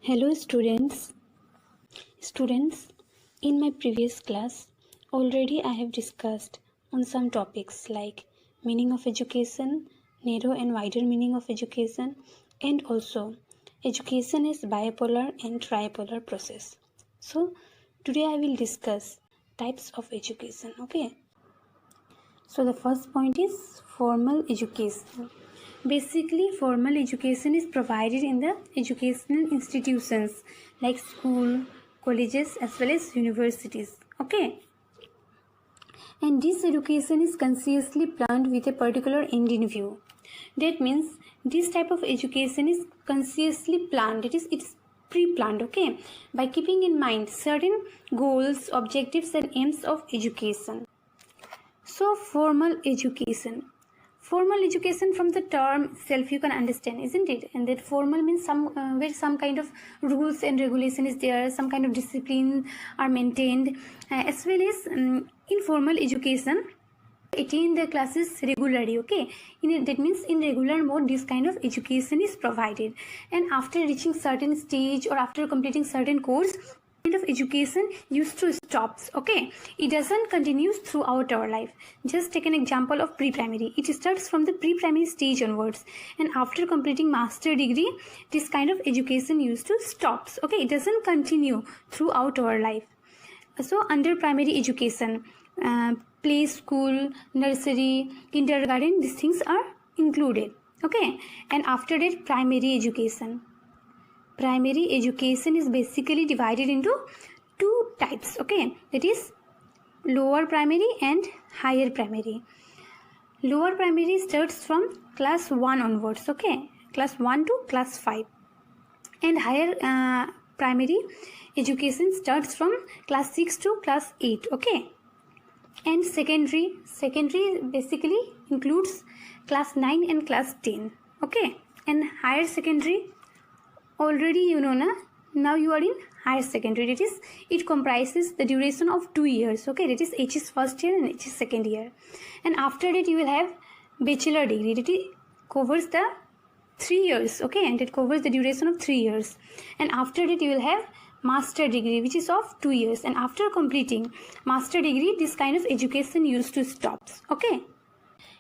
Hello students. In my previous class, already I have discussed on some topics like meaning of education, narrow and wider meaning of education, and also education is bipolar and tripolar process. So today I will discuss types of education. Okay. So the first point is formal education. Basically, formal education is provided in the educational institutions like school, colleges as well as universities. Okay. And this education is consciously planned with a particular end in view. That means this type of education is consciously planned. It's pre-planned, okay, by keeping in mind certain goals, objectives and aims of education. So formal education. Formal education, from the term itself you can understand, isn't it? And that formal means where some kind of rules and regulation is there, some kind of discipline are maintained, as well as informal education attend the classes regularly. Okay, that means in regular mode this kind of education is provided, and after reaching certain stage or after completing certain course, kind of education used to stops. Okay, it doesn't continue throughout our life. Just take an example of pre-primary. It starts from the pre-primary stage onwards, and after completing master degree this kind of education used to stops. Okay, it doesn't continue throughout our life. So under primary education, play school, nursery, kindergarten, these things are included. Okay, and after that primary education. Primary education is basically divided into two types. Okay, that is lower primary and higher primary. Lower primary starts from class 1 onwards. Okay, class 1 to class 5, and higher primary education starts from class 6 to class 8. Okay, and secondary basically includes class 9 and class 10. Okay, and higher secondary, already you know now you are in higher secondary. It comprises the duration of 2 years. Okay, that is HS first year and HS second year, and after that you will have bachelor degree. That covers the 3 years. Okay, and it covers the duration of 3 years, and after that you will have master degree, which is of 2 years, and after completing master degree this kind of education used to stops. Okay,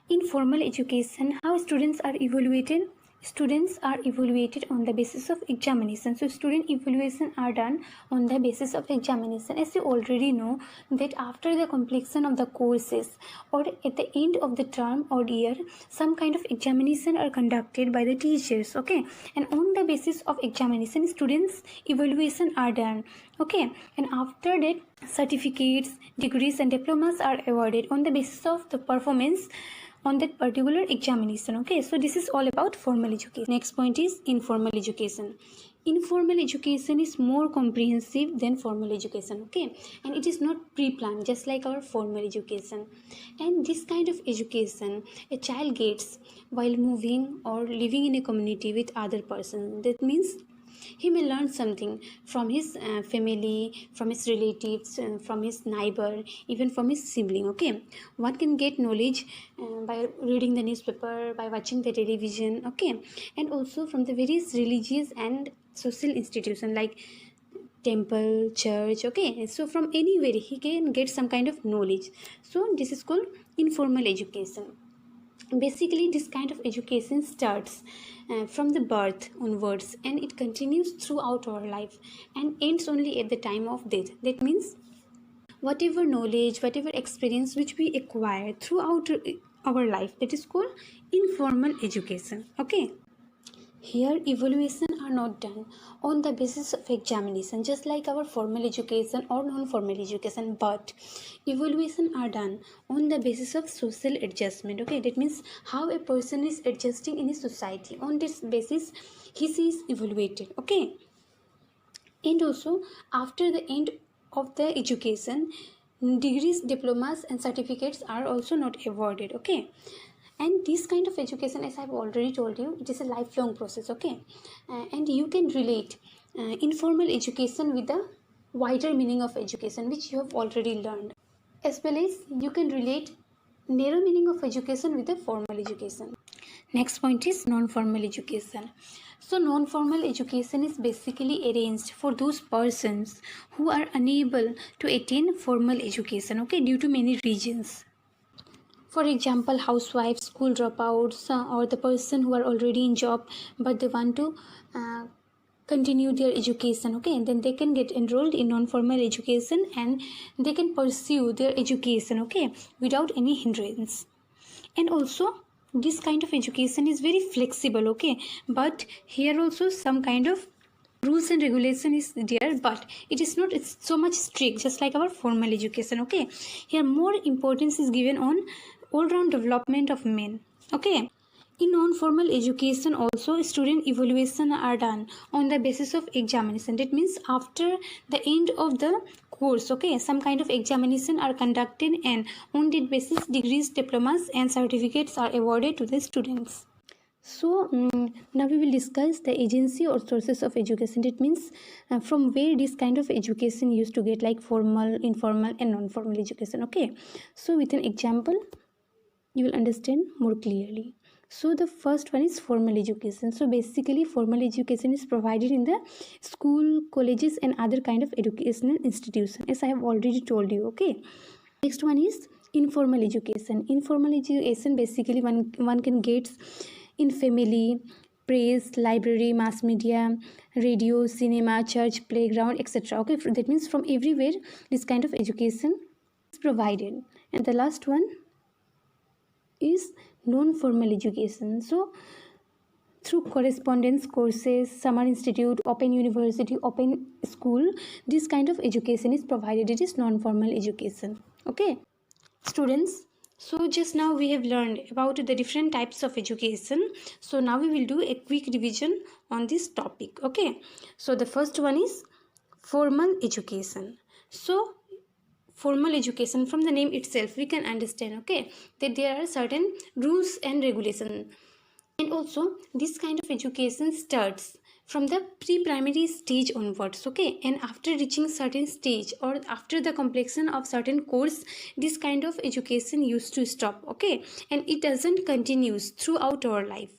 in formal education, how students are evaluated? Students are evaluated on the basis of examination. So student evaluation are done on the basis of examination. As you already know that after the completion of the courses or at the end of the term or year, some kind of examination are conducted by the teachers. Okay, and on the basis of examination students evaluation are done. Okay, and after that certificates, degrees and diplomas are awarded on the basis of the performance on that particular examination. Okay, so this is all about formal education. Next point is informal education. Informal education is more comprehensive than formal education. Okay, and it is not pre-planned just like our formal education. And this kind of education a child gets while moving or living in a community with other persons. That means he may learn something from his family, from his relatives, from his neighbor, even from his sibling. Okay, one can get knowledge by reading the newspaper, by watching the television. Okay, and also from the various religious and social institutions like temple, church. Okay, so from anywhere he can get some kind of knowledge. So this is called informal education. Basically this kind of education starts from the birth onwards, and it continues throughout our life and ends only at the time of death. That means whatever knowledge, whatever experience which we acquire throughout our life, that is called informal education. Okay, here evaluation are not done on the basis of examination just like our formal education or non-formal education, but evaluation are done on the basis of social adjustment. Okay, that means how a person is adjusting in a society. On this basis he is evaluated. Okay, and also after the end of the education, degrees, diplomas and certificates are also not awarded. Okay, and this kind of education, as I've already told you, it is a lifelong process. Okay, and you can relate informal education with the wider meaning of education which you have already learned, as well as you can relate narrow meaning of education with the formal education. Next point is non-formal education. So non-formal education is basically arranged for those persons who are unable to attain formal education, okay, due to many reasons. For example, housewives, school dropouts, or the person who are already in job but they want to uh, continue their education, okay, and then they can get enrolled in non-formal education and they can pursue their education, okay, without any hindrance. And also this kind of education is very flexible, okay, but here also some kind of rules and regulation is there, but it is not, it's so much strict, just like our formal education, okay. Here more importance is given on all-round development of men, okay. In non-formal education also student evaluation are done on the basis of examination. That means after the end of the course, okay, some kind of examination are conducted and on that basis degrees, diplomas and certificates are awarded to the students. So now we will discuss the agency or sources of education. It means from where this kind of education used to get, like formal, informal and non-formal education, okay. So with an example you will understand more clearly. So the first one is formal education. So basically formal education is provided in the school, colleges and other kind of educational institution, as I have already told you, okay. Next one is informal education. Informal education basically one can get in family, press, library, mass media, radio, cinema, church, playground, etc. Okay, that means from everywhere this kind of education is provided. And the last one is non-formal education. So through correspondence courses, summer institute, open university, open school, this kind of education is provided. It is non-formal education, okay. Students, so just now we have learned about the different types of education. So now we will do a quick revision on this topic, okay. So the first one is formal education. So formal education, from the name itself we can understand, okay, that there are certain rules and regulations. And also this kind of education starts from the pre-primary stage onwards, okay, and after reaching certain stage or after the completion of certain course, this kind of education used to stop, okay, and it doesn't continues throughout our life.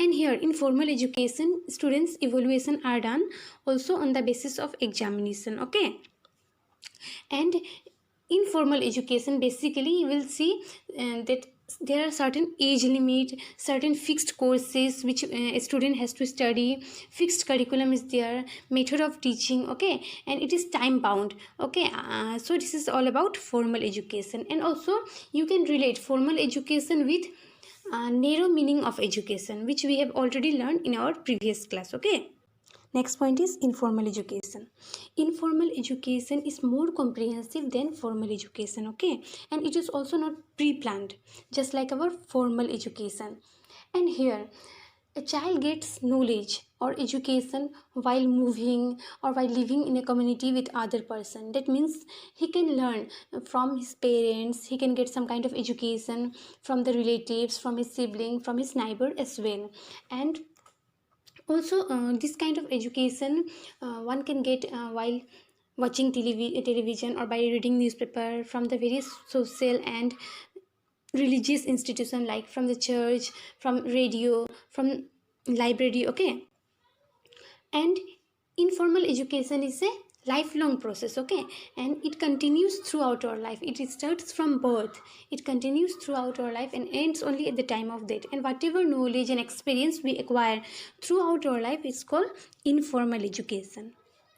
And here in formal education students evaluation are done also on the basis of examination, okay. And in formal education basically you will see that there are certain age limit, certain fixed courses which a student has to study, fixed curriculum is there, method of teaching, okay, and it is time bound, okay. So this is all about formal education. And also you can relate formal education with narrow meaning of education, which we have already learned in our previous class, okay. Next point is informal education. Informal education is more comprehensive than formal education, okay, and it is also not pre-planned, just like our formal education. And here a child gets knowledge or education while moving or while living in a community with other person. That means he can learn from his parents, he can get some kind of education from the relatives, from his sibling, from his neighbor as well. And also this kind of education one can get while watching television or by reading newspaper from the various social and religious institution, like from the church, from radio, from library, okay. And informal education is a lifelong process, okay, and it continues throughout our life. It starts from birth, it continues throughout our life and ends only at the time of death. And whatever knowledge and experience we acquire throughout our life is called informal education,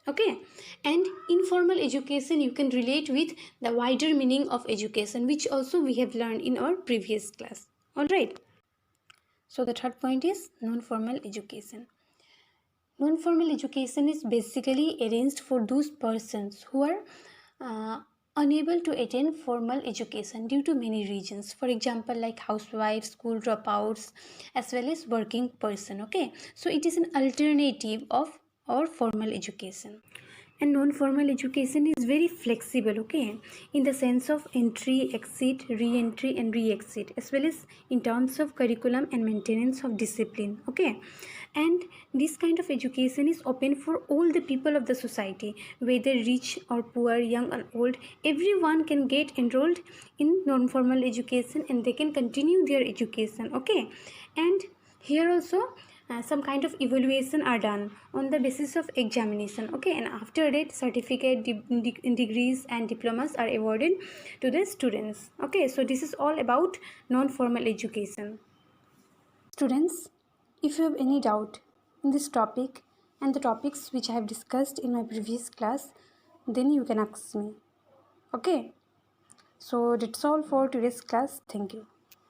okay. And informal education you can relate with the wider meaning of education, which also we have learned in our previous class, all right. So the third point is non-formal education. Non-formal education is basically arranged for those persons who are unable to attain formal education due to many reasons. For example, like housewives, school dropouts, as well as working person, okay. So it is an alternative of our formal education. And non-formal education is very flexible, okay, in the sense of entry, exit, re-entry and re-exit, as well as in terms of curriculum and maintenance of discipline, okay. And this kind of education is open for all the people of the society, whether rich or poor, young or old. Everyone can get enrolled in non-formal education and they can continue their education, okay. And here also some kind of evaluation are done on the basis of examination, okay, and after that certificate, degrees and diplomas are awarded to the students. Okay, so this is all about non-formal education. Students, if you have any doubt in this topic and the topics which I have discussed in my previous class, then you can ask me. Okay, so that's all for today's class. Thank you.